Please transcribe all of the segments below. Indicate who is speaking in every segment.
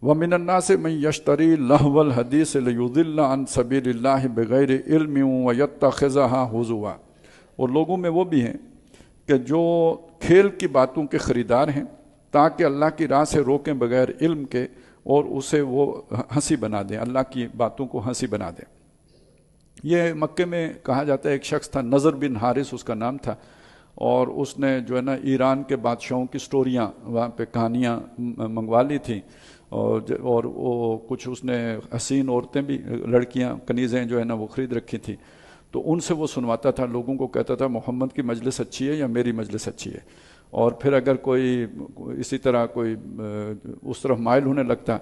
Speaker 1: وَمِنَ النَّاسِ مَن يَشْتَرِي لَهْوَ الْحَدِيثِ لِيُضِلَّ عَن سَبِيلِ اللَّهِ بِغَيْرِ عِلْمٍ وَيَتَّخِذَهَا هُزُوًا، اور لوگوں میں وہ بھی ہیں کہ جو کھیل کی باتوں کے خریدار ہیں تاکہ اللہ کی راہ سے روکیں بغیر علم کے اور اسے وہ ہنسی بنا دیں، اللہ کی باتوں کو ہنسی بنا دیں۔ یہ مکے میں کہا جاتا ہے ایک شخص تھا، نضر بن حارث اس کا نام تھا، اور اس نے جو ہے نا ایران کے بادشاہوں کی سٹوریاں وہاں پہ کہانیاں منگوا لی تھیں، اور وہ کچھ اس نے حسین عورتیں بھی، لڑکیاں کنیزیں جو ہے نا وہ خرید رکھی تھیں، تو ان سے وہ سنواتا تھا، لوگوں کو کہتا تھا محمد کی مجلس اچھی ہے یا میری مجلس اچھی ہے، اور پھر اگر کوئی اسی طرح کوئی اس طرف مائل ہونے لگتا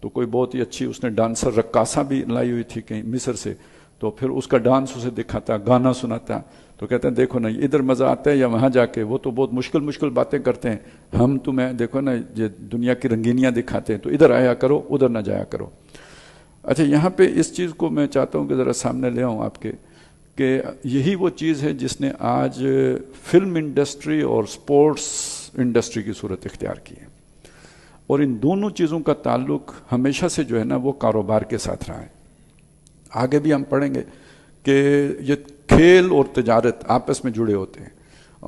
Speaker 1: تو کوئی بہت ہی اچھی اس نے ڈانسر رقاصہ بھی لائی ہوئی تھی کہیں مصر سے، تو پھر اس کا ڈانس اسے دکھاتا، گانا سناتا، تو کہتے ہیں دیکھو نا ادھر مزہ آتا ہے یا وہاں جا کے، وہ تو بہت مشکل باتیں کرتے ہیں، ہم تمہیں دیکھو نا یہ دنیا کی رنگینیاں دکھاتے ہیں، تو ادھر آیا کرو ادھر نہ جایا کرو۔ اچھا، یہاں پہ اس چیز کو میں چاہتا ہوں کہ ذرا سامنے لے آؤں آپ کے، کہ یہی وہ چیز ہے جس نے آج فلم انڈسٹری اور سپورٹس انڈسٹری کی صورت اختیار کی ہے، اور ان دونوں چیزوں کا تعلق ہمیشہ سے جو ہے نا وہ کاروبار کے ساتھ رہا ہے۔ آگے بھی ہم پڑھیں گے کہ یہ کھیل اور تجارت آپس میں جڑے ہوتے ہیں،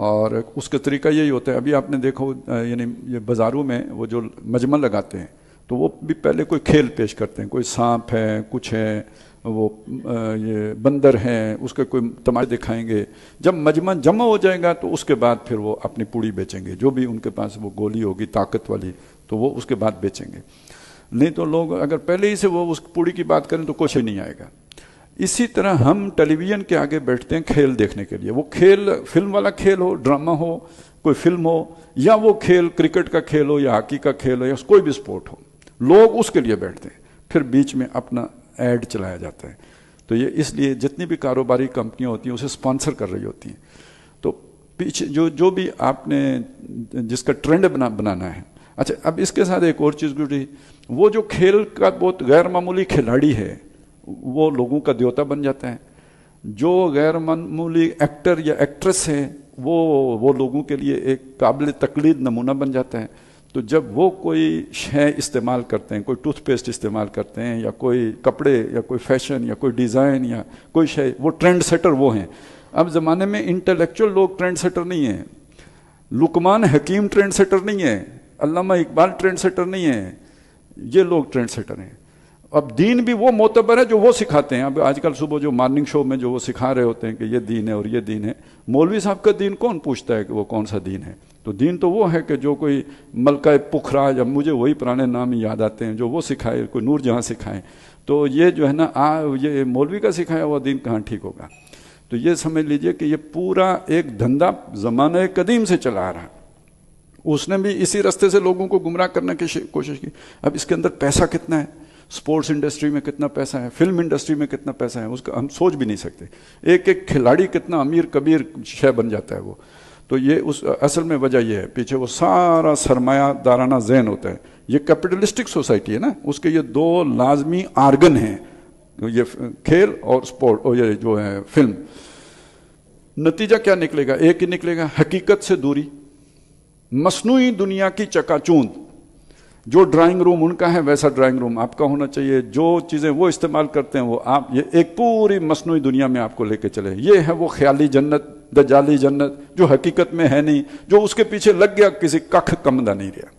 Speaker 1: اور اس کا طریقہ یہی ہوتا ہے۔ ابھی آپ نے دیکھو یعنی یہ بازاروں میں وہ جو مجمع لگاتے ہیں تو وہ بھی پہلے کوئی کھیل پیش کرتے ہیں، کوئی سانپ ہے، کچھ ہے، وہ یہ بندر ہیں، اس کے کوئی تماشے دکھائیں گے، جب مجمع جمع ہو جائے گا تو اس کے بعد پھر وہ اپنی پوڑی بیچیں گے، جو بھی ان کے پاس وہ گولی ہوگی طاقت والی تو وہ اس کے بعد بیچیں گے، نہیں تو لوگ اگر پہلے ہی سے وہ اس پوڑی کی بات کریں تو کچھ ہی نہیں آئے گا۔ اسی طرح ہم ٹیلی ویژن کے آگے بیٹھتے ہیں کھیل دیکھنے کے لیے، وہ کھیل فلم والا کھیل ہو، ڈرامہ ہو، کوئی فلم ہو، یا وہ کھیل کرکٹ کا کھیل ہو یا ہاکی کا کھیل ہو یا کوئی بھی سپورٹ ہو، لوگ اس کے لیے بیٹھتے ہیں، پھر بیچ میں اپنا ایڈ چلایا جاتا ہے۔ تو یہ اس لیے جتنی بھی کاروباری کمپنیاں ہوتی ہیں اسے سپانسر کر رہی ہوتی ہیں، تو پیچھے جو بھی آپ نے جس کا ٹرینڈ بنانا ہے۔ اچھا، اب اس کے ساتھ ایک اور چیز گزری، وہ جو کھیل کا بہت غیر معمولی کھلاڑی ہے وہ لوگوں کا دیوتا بن جاتا ہے، جو غیر معمولی ایکٹر یا ایکٹریس ہے وہ لوگوں کے لیے ایک قابل تقلید نمونہ بن جاتا ہے۔ تو جب وہ کوئی شے استعمال کرتے ہیں، کوئی ٹوتھ پیسٹ استعمال کرتے ہیں یا کوئی کپڑے یا کوئی فیشن یا کوئی ڈیزائن یا کوئی شے، وہ ٹرینڈ سیٹر وہ ہیں۔ اب زمانے میں انٹلیکچوئل لوگ ٹرینڈ سیٹر نہیں ہیں، لقمان حکیم ٹرینڈ سیٹر نہیں ہے، علامہ اقبال ٹرینڈ سیٹر نہیں ہے، یہ لوگ ٹرینڈ سیٹر ہیں۔ اب دین بھی وہ معتبر ہے جو وہ سکھاتے ہیں۔ اب آج کل صبح جو مارننگ شو میں جو وہ سکھا رہے ہوتے ہیں کہ یہ دین ہے اور یہ دین ہے، مولوی صاحب کا دین کون پوچھتا ہے کہ وہ کون سا دین ہے؟ تو دین تو وہ ہے کہ جو کوئی ملکہ پکھرا، یا مجھے وہی پرانے نام ہی یاد آتے ہیں، جو وہ سکھائے، کوئی نور جہاں سکھائے، تو یہ جو ہے نا یہ مولوی کا سکھایا ہوا دین کہاں ٹھیک ہوگا؟ تو یہ سمجھ لیجئے کہ یہ پورا ایک دھندا زمانہ قدیم سے چلا آ رہا، اس نے بھی اسی راستے سے لوگوں کو گمراہ کرنے کی کوشش کی۔ اب اس کے اندر پیسہ کتنا ہے، سپورٹس انڈسٹری میں کتنا پیسہ ہے، فلم انڈسٹری میں کتنا پیسہ ہے، اس کا ہم سوچ بھی نہیں سکتے۔ ایک ایک کھلاڑی کتنا امیر کبیر شے بن جاتا ہے وہ۔ تو یہ اصل میں وجہ یہ ہے، پیچھے وہ سارا سرمایہ دارانہ ذہن ہوتا ہے۔ یہ کیپٹلسٹک سوسائٹی ہے نا، اس کے یہ دو لازمی آرگن ہیں، یہ کھیل اور سپورٹ، اور یہ جو ہے فلم۔ نتیجہ کیا نکلے گا؟ ایک ہی نکلے گا، حقیقت سے دوری، مصنوعی دنیا کی چکا چوند۔ جو ڈرائنگ روم ان کا ہے ویسا ڈرائنگ روم آپ کا ہونا چاہیے، جو چیزیں وہ استعمال کرتے ہیں وہ آپ، یہ ایک پوری مصنوعی دنیا میں آپ کو لے کے چلے۔ یہ ہے وہ خیالی جنت، دجالی جنت، جو حقیقت میں ہے نہیں، جو اس کے پیچھے لگ گیا کسی ککھ کمدہ نہیں رہا۔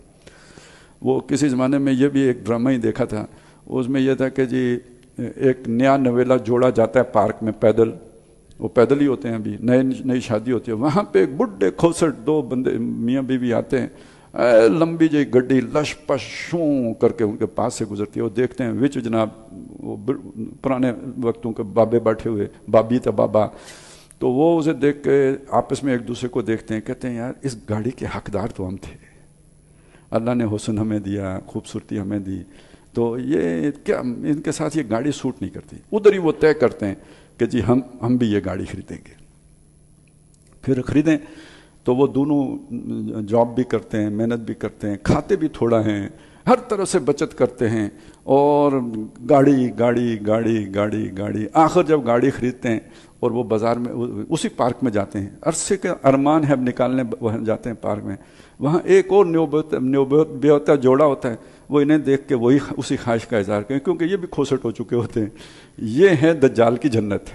Speaker 1: وہ کسی زمانے میں یہ بھی ایک ڈرامہ ہی دیکھا تھا، اس میں یہ تھا کہ جی ایک نیا نویلا جوڑا جاتا ہے پارک میں پیدل، وہ پیدل ہی ہوتے ہیں، ابھی نئی شادی ہوتی ہے، وہاں پہ ایک بڈھے کھوسٹ دو بندے میاں بیوی آتے ہیں، لمبی جی گڈی لش پش شوں کر کے ان کے پاس سے گزرتی ہے، وہ دیکھتے ہیں وچ جناب وہ پرانے وقتوں کے بابے بیٹھے ہوئے، بابی تا بابا، تو وہ اسے دیکھ کے آپس میں ایک دوسرے کو دیکھتے ہیں، کہتے ہیں یار اس گاڑی کے حقدار تو ہم تھے، اللہ نے حسن ہمیں دیا، خوبصورتی ہمیں دی، تو یہ کیا ان کے ساتھ یہ گاڑی سوٹ نہیں کرتی۔ ادھر ہی وہ طے کرتے ہیں کہ جی ہم بھی یہ گاڑی خریدیں گے۔ پھر خریدیں تو وہ دونوں جاب بھی کرتے ہیں، محنت بھی کرتے ہیں، کھاتے بھی تھوڑا ہیں، ہر طرح سے بچت کرتے ہیں، اور گاڑی گاڑی گاڑی گاڑی گاڑی، آخر جب گاڑی خریدتے ہیں اور وہ بازار میں اسی پارک میں جاتے ہیں، عرصے کا ارمان ہے اب نکالنے، وہاں جاتے ہیں پارک میں، وہاں ایک اور نیو بیوتا جوڑا ہوتا ہے، وہ انہیں دیکھ کے وہی اسی خواہش کا اظہار کریں، کیونکہ یہ بھی کھوسٹ ہو چکے ہوتے ہیں۔ یہ ہے دجال کی جنت،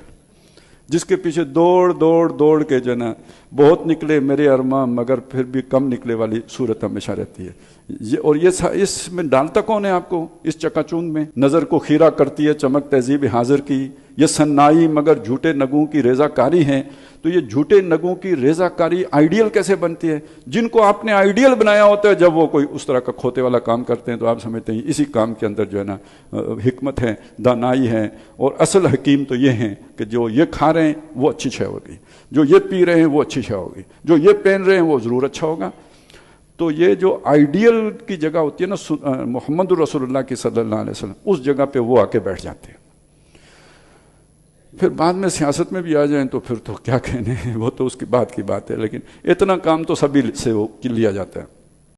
Speaker 1: جس کے پیچھے دوڑ دوڑ دوڑ کے جو ہے نا بہت نکلے میرے ارماں مگر پھر بھی کم نکلے والی صورت ہمیشہ رہتی ہے۔ اور یہ اس میں ڈالتا کون ہے آپ کو اس چکا چوند میں؟ نظر کو خیرہ کرتی ہے چمک تہذیب حاضر کی، یہ سنائی مگر جھوٹے نگوں کی ریزہ کاری ہیں۔ تو یہ جھوٹے نگوں کی ریزہ کاری آئیڈیل کیسے بنتی ہے؟ جن کو آپ نے آئیڈیل بنایا ہوتا ہے، جب وہ کوئی اس طرح کا کھوتے والا کام کرتے ہیں تو آپ سمجھتے ہیں اسی کام کے اندر جو ہے نا حکمت ہے، دانائی ہے۔ اور اصل حکیم تو یہ ہیں کہ جو یہ کھا رہے ہیں وہ اچھی شے ہوگی، جو یہ پی رہے ہیں وہ اچھی شے ہوگی، جو یہ پہن رہے ہیں وہ ضرور اچھا ہوگا۔ تو یہ جو آئیڈیل کی جگہ ہوتی ہے نا محمد رسول اللہ کی صلی اللہ علیہ وسلم، اس جگہ پہ وہ آ کے بیٹھ جاتے ہیں۔ پھر بعد میں سیاست میں بھی آ جائیں تو پھر تو کیا کہنے ہیں، وہ تو اس کی بات ہے، لیکن اتنا کام تو سبھی سے وہ لیا جاتا ہے۔